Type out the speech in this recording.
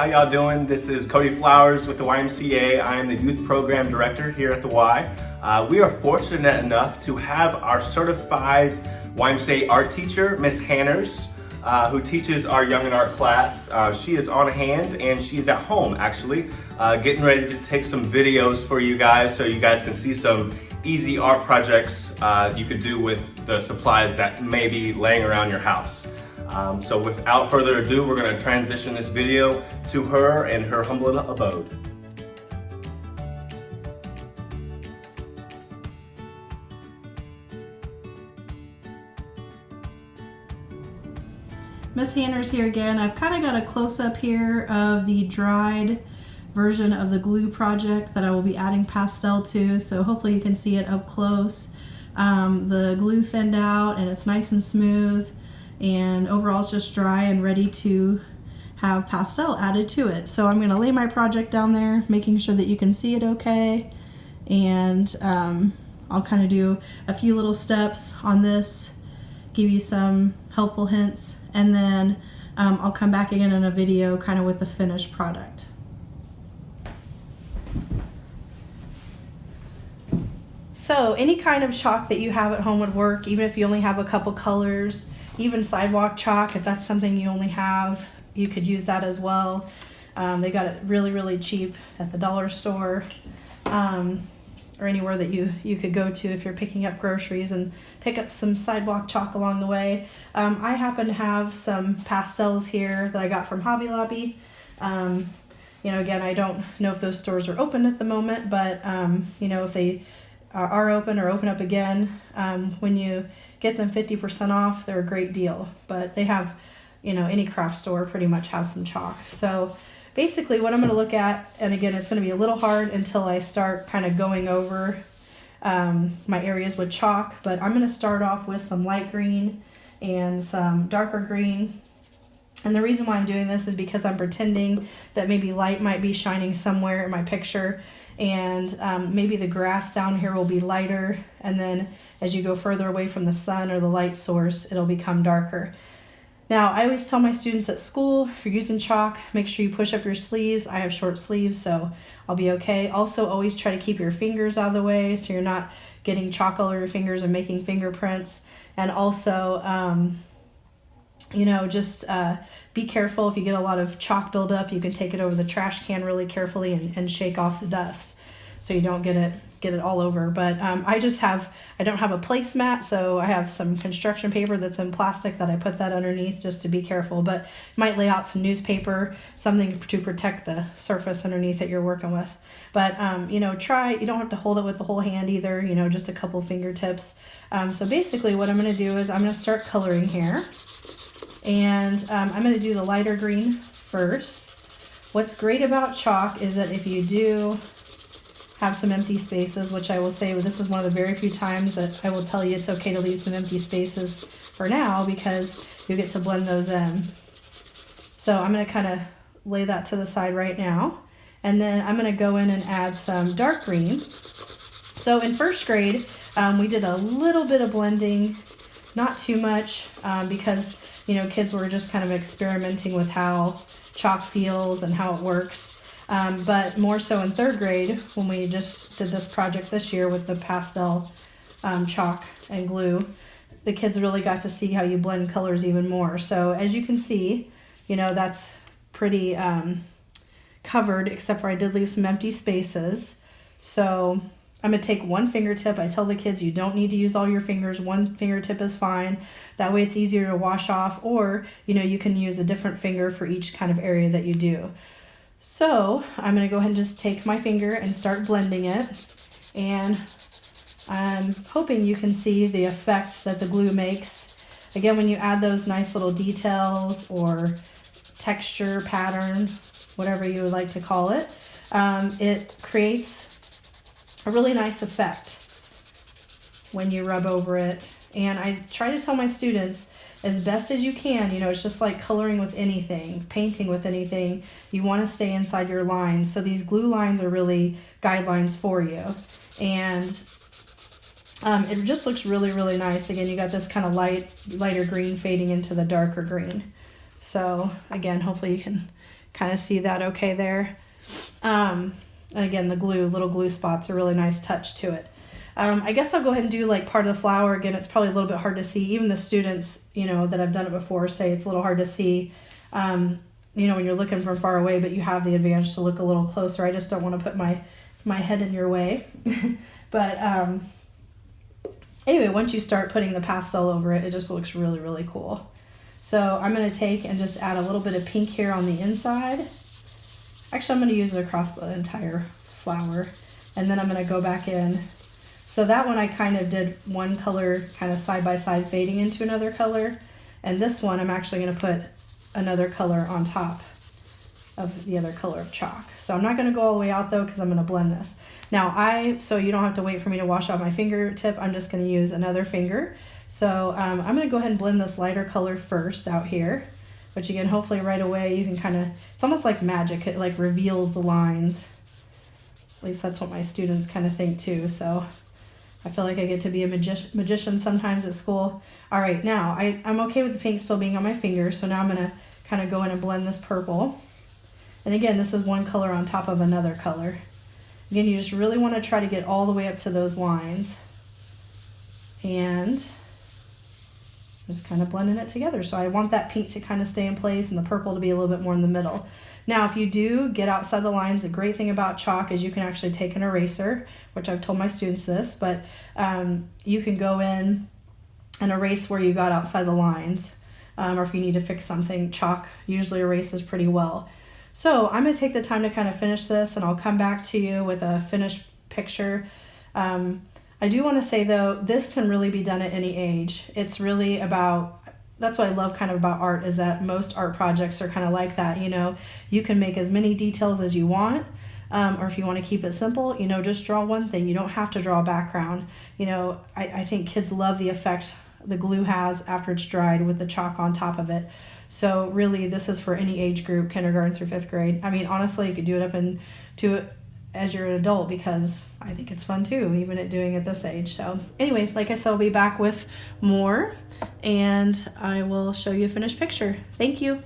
y'all doing? This is Cody Flowers with the YMCA. I am the Youth Program Director here at the Y. We are fortunate enough to have our certified YMCA art teacher, Miss Hanners, who teaches our Young in Art class. She is on hand and she's at home actually, getting ready to take some videos for you guys so you guys can see some easy art projects you could do with the supplies that may be laying around your house. So without further ado, we're going to transition this video to her and her humble abode. Miss Hanners here again. I've kind of got a close-up here of the dried version of the glue project that I will be adding pastel to, so hopefully you can see it up close. The glue thinned out and it's nice and smooth, and overall it's just dry and ready to have pastel added to it. So I'm going to lay my project down there, making sure that you can see it okay, and I'll kind of do a few little steps on this, give you some helpful hints, and then I'll come back again in a video kind of with the finished product. So any kind of chalk that you have at home would work, even if you only have a couple colors. Even sidewalk chalk, if that's something you only have, you could use that as well. They got it really, really cheap at the dollar store, or anywhere that you could go to if you're picking up groceries, and pick up some sidewalk chalk along the way. I happen to have some pastels here that I got from Hobby Lobby. You know, again, I don't know if those stores are open at the moment, but you know, if they are open or open up again, when you get them 50% off, they're a great deal. But they have, you know, any craft store pretty much has some chalk. So basically what I'm going to look at, and again, it's going to be a little hard until I start kind of going over my areas with chalk, but I'm going to start off with some light green and some darker green. And the reason why I'm doing this is because I'm pretending that maybe light might be shining somewhere in my picture, and maybe the grass down here will be lighter, and then as you go further away from the sun or the light source, it'll become darker. Now, I always tell my students at school, if you're using chalk, make sure you push up your sleeves. I have short sleeves, so I'll be okay. Also, always try to keep your fingers out of the way so you're not getting chalk all over your fingers and making fingerprints. And also, you know, just be careful if you get a lot of chalk buildup. You can take it over the trash can really carefully and shake off the dust so you don't get it all over. But I don't have a placemat, so I have some construction paper that's in plastic that I put that underneath just to be careful. But you might lay out some newspaper, something to protect the surface underneath that you're working with. But you know, you don't have to hold it with the whole hand either, you know, just a couple fingertips. So basically what I'm going to do is I'm going to start coloring here. And I'm going to do the lighter green first. What's great about chalk is that if you do have some empty spaces, which I will say, this is one of the very few times that I will tell you it's okay to leave some empty spaces for now, because you get to blend those in. So I'm going to kind of lay that to the side right now. And then I'm going to go in and add some dark green. So in first grade, we did a little bit of blending, not too much, because you know, kids were just kind of experimenting with how chalk feels and how it works. But more so in third grade, when we just did this project this year with the pastel chalk and glue, the kids really got to see how you blend colors even more. So as you can see, you know, that's pretty covered, except for I did leave some empty spaces. So I'm going to take one fingertip. I tell the kids you don't need to use all your fingers. One fingertip is fine. That way it's easier to wash off, or, you know, you can use a different finger for each kind of area that you do. So I'm going to go ahead and just take my finger and start blending it. And I'm hoping you can see the effect that the glue makes. Again, when you add those nice little details or texture, pattern, whatever you would like to call it, it creates a really nice effect when you rub over it. And I try to tell my students, as best as you can, you know, it's just like coloring with anything, painting with anything, you want to stay inside your lines. So these glue lines are really guidelines for you. And it just looks really, really nice. Again, you got this kind of lighter green fading into the darker green. So again, hopefully you can kind of see that okay there. And again, the little glue spots, a really nice touch to it. I guess I'll go ahead and do like part of the flower. Again, it's probably a little bit hard to see. Even the students, that have done it before say it's a little hard to see, when you're looking from far away, but you have the advantage to look a little closer. I just don't want to put my head in your way. But anyway, once you start putting the pastel over it, it just looks really, really cool. So I'm going to take and just add a little bit of pink here on the inside. Actually, I'm going to use it across the entire flower. And then I'm going to go back in. So that one I kind of did one color kind of side by side fading into another color. And this one I'm actually going to put another color on top of the other color of chalk. So I'm not going to go all the way out though, because I'm going to blend this. Now so you don't have to wait for me to wash out my fingertip. I'm just going to use another finger. So I'm going to go ahead and blend this lighter color first out here, which again, hopefully right away you can kind of, it's almost like magic. It like reveals the lines. At least that's what my students kind of think too. So I feel like I get to be a magician sometimes at school. All right, now I'm okay with the pink still being on my finger. So now I'm going to kind of go in and blend this purple. And again, this is one color on top of another color. Again, you just really want to try to get all the way up to those lines. And just kind of blending it together. So I want that pink to kind of stay in place and the purple to be a little bit more in the middle. Now, if you do get outside the lines, the great thing about chalk is you can actually take an eraser, which I've told my students this, but you can go in and erase where you got outside the lines. Or if you need to fix something, chalk usually erases pretty well. So I'm going to take the time to kind of finish this, and I'll come back to you with a finished picture. I do want to say though, this can really be done at any age. It's really about, that's what I love kind of about art, is that most art projects are kind of like that. You can make as many details as you want, or if you want to keep it simple, just draw one thing. You don't have to draw a background. I think kids love the effect the glue has after it's dried with the chalk on top of it. So really, this is for any age group, kindergarten through 5th grade. I mean, honestly, you could do it up into as you're an adult, because I think it's fun too, even at doing it this age. So anyway, like I said, I'll be back with more, and I will show you a finished picture. Thank you.